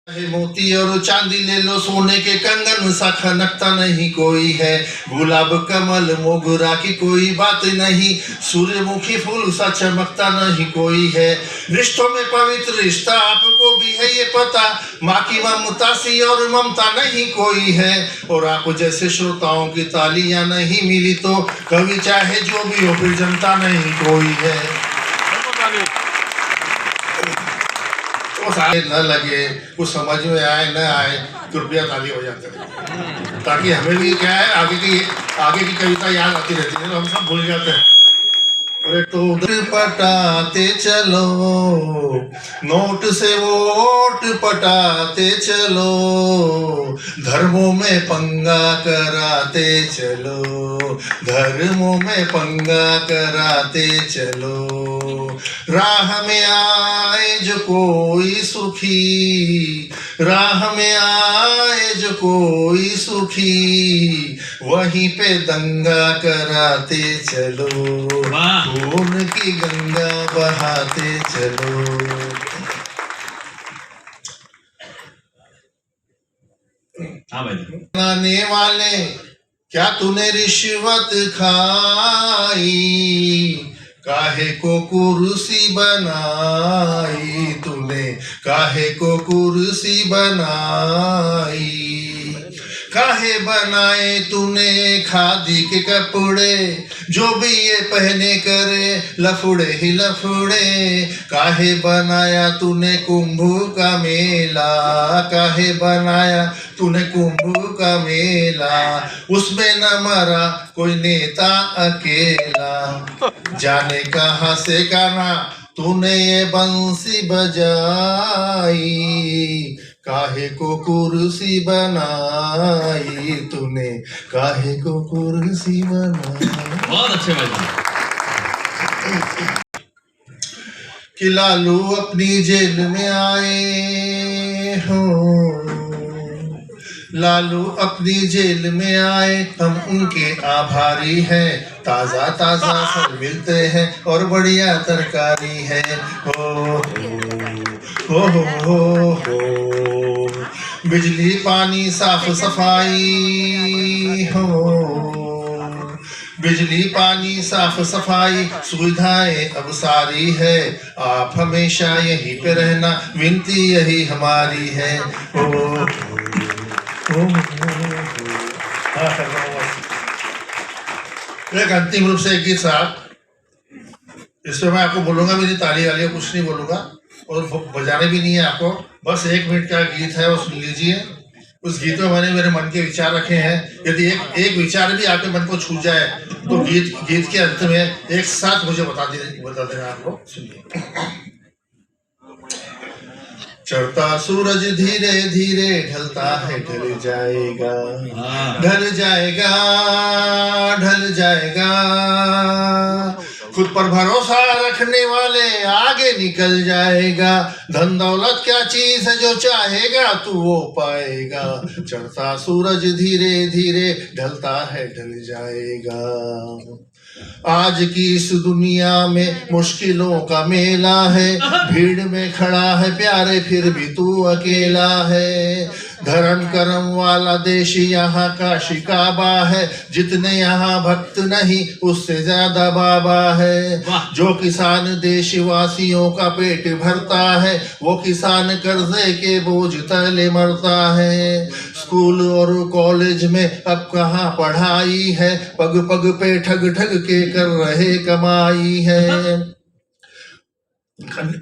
मोती और चांदी ले लो, सोने के कंगन सा खनकता नहीं कोई है, गुलाब कमल मोगरा की कोई बात नहीं, सूर्यमुखी फूल सा चमकता नहीं कोई है। रिश्तों में पवित्र रिश्ता आपको भी है ये पता, माँ की ममता सी और ममता नहीं कोई है। और आप जैसे श्रोताओं की तालियां नहीं मिली तो कवि चाहे जो भी हो फिर जनता नहीं कोई है। न लगे, कुछ समझ में आए न आए, कृपया ताली हो जाते हैं, ताकि हमें भी क्या है आगे की कविता याद आती रहती है, तो हम सब भूल जाते हैं। अरे तो उधर पटाते चलो, नोट से वोट पटाते चलो, धर्मों में पंगा कराते चलो, धर्मों में पंगा कराते चलो। राह में आए जो कोई सुखी, राह में आए जो कोई सुखी, वहीं पे दंगा कराते चलो, खून की गंगा बहाते चलो। बनाने वाले क्या तूने रिश्वत खाई, काहे को कुर्सी बनाई तूने, काहे को कुर्सी बनाई, काहे बनाए तूने खादी के कपड़े, जो भी ये पहने करे लफड़े ही लफड़े। काहे बनाया तूने कुंभ का मेला, काहे बनाया तूने कुंभ का मेला, उसमें न मरा कोई नेता अकेला, जाने कहाँ से गाना तूने ये बंसी बजाई, काहे को कुर्सी बनाई तूने, काहे को कुर्सी बनाई। बहुत अच्छे भाई। कि लालू अपनी जेल में आए हो, लालू अपनी जेल में आए, हम उनके आभारी हैं, ताजा ताजा फल मिलते हैं और बढ़िया तरकारी है। हो बिजली पानी साफ सफाई हो, बिजली पानी साफ सफाई सुविधाएं अब सारी है, आप हमेशा यहीं पे रहना विनती यही हमारी है। एक अंतिम रूप से एक गीत साहब, इसमें मैं आपको बोलूंगा, मेरी ताली वाली कुछ नहीं बोलूंगा और बजाने भी नहीं है आपको, बस 1 मिनट का गीत है वो सुन लीजिए। उस गीत में मैंने मेरे मन के विचार रखे हैं, यदि एक विचार भी आपके मन को छू जाए तो गीत के अंत में एक साथ मुझे बता देना आपको। सुनिए। चढ़ता सूरज धीरे धीरे ढलता है, ढल जाएगा, ढल जाएगा, ढल जाएगा, खुद पर भरोसा रखने वाले आगे निकल जाएगा, धन दौलत क्या चीज है जो चाहेगा तू वो पाएगा, चढ़ता सूरज धीरे धीरे ढलता है, ढल जाएगा। आज की इस दुनिया में मुश्किलों का मेला है, भीड़ में खड़ा है प्यारे फिर भी तू अकेला है, धर्म कर्म वाला देश यहाँ का शिकाबा है, जितने यहाँ भक्त नहीं उससे ज्यादा बाबा है। जो किसान देशवासियों का पेट भरता है, वो किसान कर्जे के बोझ तले मरता है। स्कूल और कॉलेज में अब कहाँ पढ़ाई है, पग पग पे ठग ठग के कर रहे कमाई है।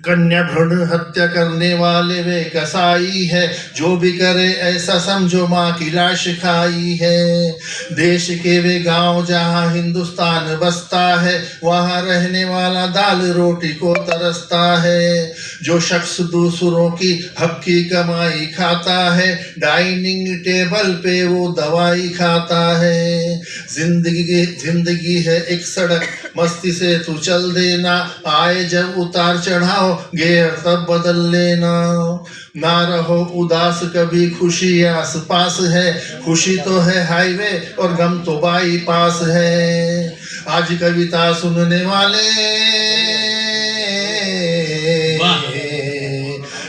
कन्या भ्रूण हत्या करने वाले वे कसाई है, जो भी करे ऐसा समझो माँ की लाश खाई है। देश के वे गांव जहाँ हिंदुस्तान बसता है, वहाँ रहने वाला दाल रोटी को तरसता है। जो शख्स दूसरों की हक की कमाई खाता है, डाइनिंग टेबल पे वो दवाई खाता है। जिंदगी है एक सड़क, मस्ती से तू चल देना, आए जब उतार चढ़ाओ गियर तब बदल लेना। ना रहो उदास कभी, खुशी आस पास है, खुशी तो है हाईवे और गम तो बाईपास है। आज कविता सुनने वाले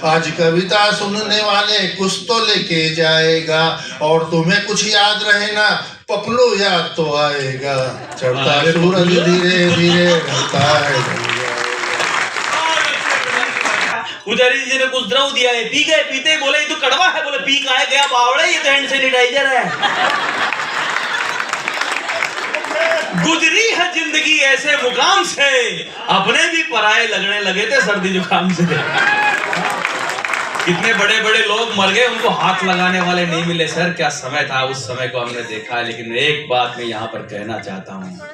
आज कविता सुनने वाले कुछ तो लेके जाएगा, और तुम्हें कुछ याद रहे ना पपलू याद तो आएगा। चढ़ता सूरज धीरे धीरे ढलता है। पुजारी जी ने कुछ द्रव दिया है, पी गए, पीते ही बोले ये तो कड़वा है, बोले पी काहे गया बावड़े, ये तो हैंड सैनिटाइजर है। गुजरी है जिंदगी ऐसे मुकाम से, अपने भी पराये लगने लगे थे सर्दी जुकाम से। कितने बड़े बड़े लोग मर गए, उनको हाथ लगाने वाले नहीं मिले। सर क्या समय था, उस समय को हमने देखा है। लेकिन एक बात मैं यहाँ पर कहना चाहता हूँ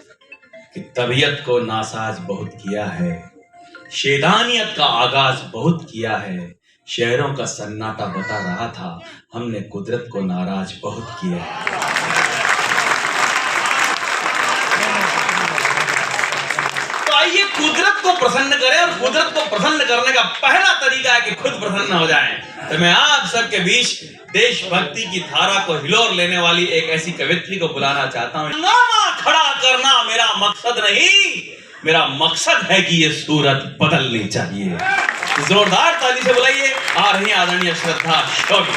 कि तबीयत को नासाज बहुत किया है, शेदानियत का आगाज बहुत किया है। शहरों का सन्नाटा बता रहा था, हमने कुदरत को नाराज बहुत किया है। तो आइए कुदरत को प्रसन्न करें, और कुदरत को प्रसन्न करने का पहला तरीका है कि खुद प्रसन्न हो जाएं। तो मैं आप सबके बीच देशभक्ति की धारा को हिलोर लेने वाली एक ऐसी कवित्री को बुलाना चाहता हूँ। नामा खड़ा करना मेरा मकसद नहीं, मेरा मकसद है कि ये सूरत बदलनी चाहिए। जोरदार ताली से बुलाइए आ रही आदरणीय श्रद्धा शौर्य।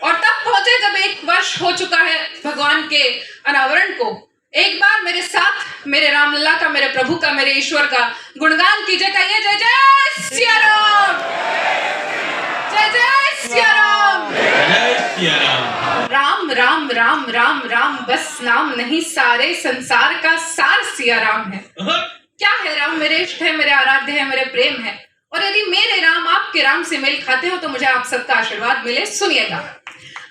और तब पहुंचे जब 1 वर्ष हो चुका है भगवान के अनावरण को। एक बार मेरे साथ मेरे रामलला का, मेरे प्रभु का, मेरे ईश्वर का गुणगान कीजिए। कहिए जय जय सिया राम, जय जय सिया राम, जय सिया राम। राम राम राम राम राम बस नाम नहीं, सारे संसार का सार सिया राम है। क्या है राम? मेरे इष्ट है, मेरे आराध्य है, मेरे प्रेम है। और यदि मेरे राम आपके राम से मेल खाते हो तो मुझे आप सबका आशीर्वाद मिले। सुनिएगा।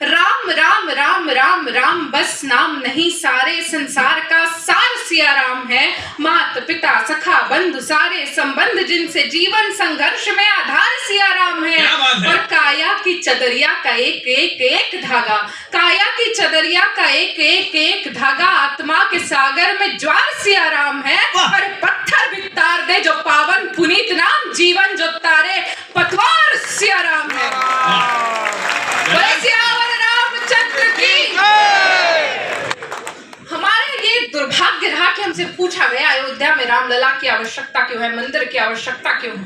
राम राम राम राम राम बस नाम नहीं, सारे संसार का सार सिया राम है। मात पिता सखा बंधु सारे संबंध, जिनसे जीवन संघर्ष में आधार सिया राम है। और काया की चदरिया का एक एक एक धागा, काया की चदरिया का एक एक एक धागा, आत्मा के सागर में ज्वार सिया राम है। और पत्थर भी तार दे जो पावन पुनीत नाम, जीवन जो तारे पतवार सिया राम है। हमारे ये दुर्भाग्य रहा कि हमसे पूछा गया अयोध्या में रामलला की आवश्यकता क्यों है, मंदिर की आवश्यकता क्यों है।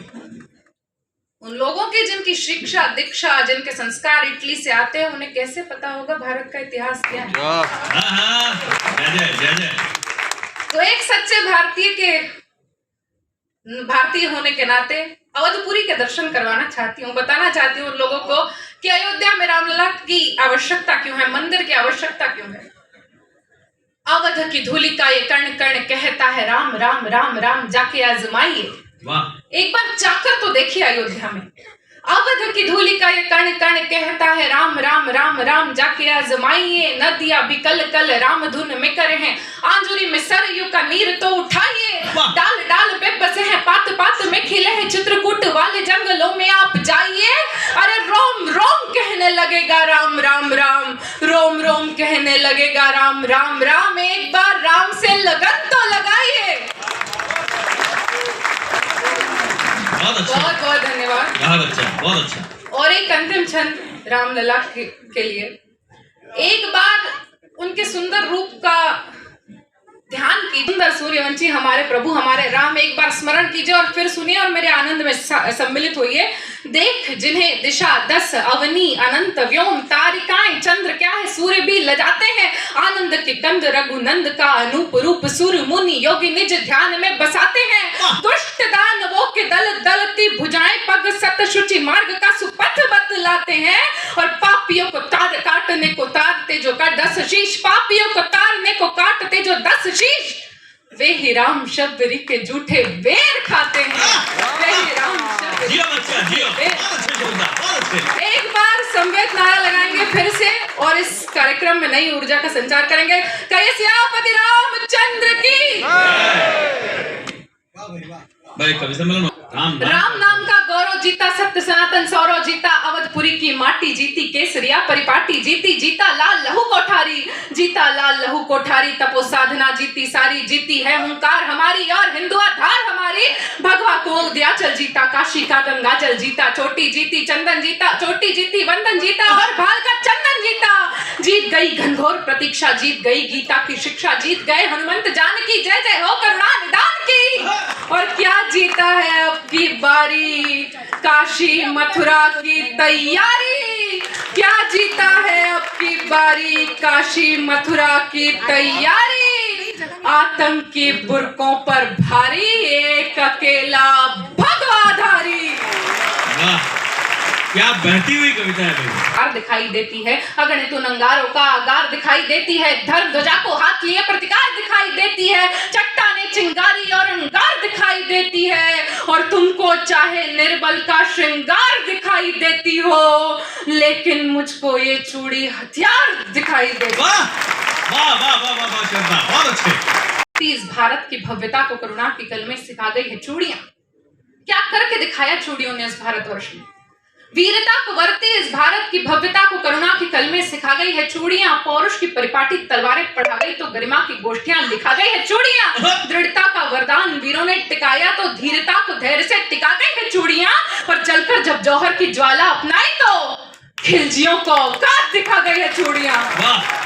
उन लोगों की जिनकी शिक्षा दीक्षा, जिनके संस्कार इटली से आते हैं, उन्हें कैसे पता होगा भारत का इतिहास क्या है। तो एक सच्चे भारतीय होने के नाते अवधपुरी के दर्शन करवाना चाहती हूँ, बताना चाहती हूँ उन लोगों को कि अयोध्या में रामलला की आवश्यकता क्यों है, मंदिर की आवश्यकता क्यों है। अवध की धूलि का ये कण कण कहता है राम राम राम राम, जाके आजमाइए, एक बार जाकर तो देखिए अयोध्या में। अवध की धूलि का ये कण कण कहता है राम राम राम राम, जाके आजमाइए। नदियां भी कल कल राम धुन में करे हैं, आंजुरी में सरयू का नीर तो उठाइए। डाल डाल पे बसे हैं, पात पात में खिले हैं, चित्रकूट वाले जंगलों में आप जाइए। अरे रोम रोम कहने लगेगा राम राम राम, रोम रोम कहने लगेगा राम राम राम। एक बार राम से लगन तो लगाइए। बहुत बहुत धन्यवाद, बहुत अच्छा, बहुत अच्छा। और एक अंतिम छंद रामलला के लिए। एक बार उनके सुंदर रूप का ध्यान कीजिए। सुंदर सूर्यवंशी हमारे प्रभु हमारे राम, एक बार स्मरण कीजिए और फिर सुनिए और मेरे आनंद में सम्मिलित होइए। देख जिन्हें दिशा 10 अवनी अनंत व्योम, तारिकाएं चंद्र क्या है सूर्य भी लजाते हैं। आनंद के कंद रघुनंद का अनूप रूप, सुर मुनि योगी निज ध्यान में बसाते हैं। दुष्ट दानवों के दल दलती भुजाएं, पग सत शुचि मार्ग का सुपथ बतलाते हैं। और पापियों को काटने को तारते जो 10 शीश, पापियों को तारने को काटते जो 10 शीश, वे ही राम शब्द के झूठे बेर खाते हैं। वे ही राम शब्द एक बार संवेद नारा लगाएंगे फिर से और इस कार्यक्रम में नई ऊर्जा का संचार करेंगे। कहिए सियापति रामचंद्र की। भाई कवि सम्मेलन राम नाम का गौरव जीता, सत्य सनातन सौरव जीता, अवधपुरी की माटी जीती, केसरिया परिपाटी जीती, जीता लाल लहू कोठारी, जीता लाल लहू कोठारी, तपो साधना जीती सारी, जीती है हुंकार हमारी और हिंदुआ धार हमारी। भगवा को दिया चल जीता, काशी का गंगा जल जीता, चोटी जीती चंदन जीता, चोटी जीती वंदन जीता और भाल का चंदन जीता। जीत गई घनघोर प्रतीक्षा, जीत गई गीता की शिक्षा, जीत गए हनुमंत जानकी, जय जय हो करुणा निदान की। और क्या जीता है अब की बारी, काशी मथुरा की तैयारी। क्या जीता है अब की बारी, काशी मथुरा की तैयारी। आतंकी बुर्कों पर भारी, एक अकेला भगवाधारी। वाह, क्या बहती हुई कविता है भाई। आगार दिखाई देती है, अगणित नंगारों का आगार दिखाई देती है, धर्म ध्वजा को हाथ लिए प्रतिकार दिखाई देती है, चट्टाने चिंगारी और अंगार दिखाई देती है, और तुमको चाहे निर्बल का श्रृंगार दिखाई देती हो, लेकिन मुझको ये चूड़ी हथियार दिखाई देती। वाह वाह वाह वाह वाह वाह, श्रद्धा बहुत अच्छे। इस भारत की भव्यता को करुणा की कलमें सिखा गई है चूड़ियां। क्या करके दिखाया चूड़ियों ने इस भारतवर्ष में। वीरता को वर्ते इस भारत की भव्यता को करुणा की कलमें सिखा गई है चूड़ियां। पौरुष की परिपाटी तलवारें पढ़ा गई तो गरिमा की गोष्ठियां लिखा गई है चूड़ियां। दृढ़ता का वरदान वीरों ने टिकाया तो धीरता को धैर्य से टिका गई है चूड़ियां। पर जलकर जब जौहर की ज्वाला अपनाई तो खिलजियों को औकात दिखा गई है चूड़ियां। वाह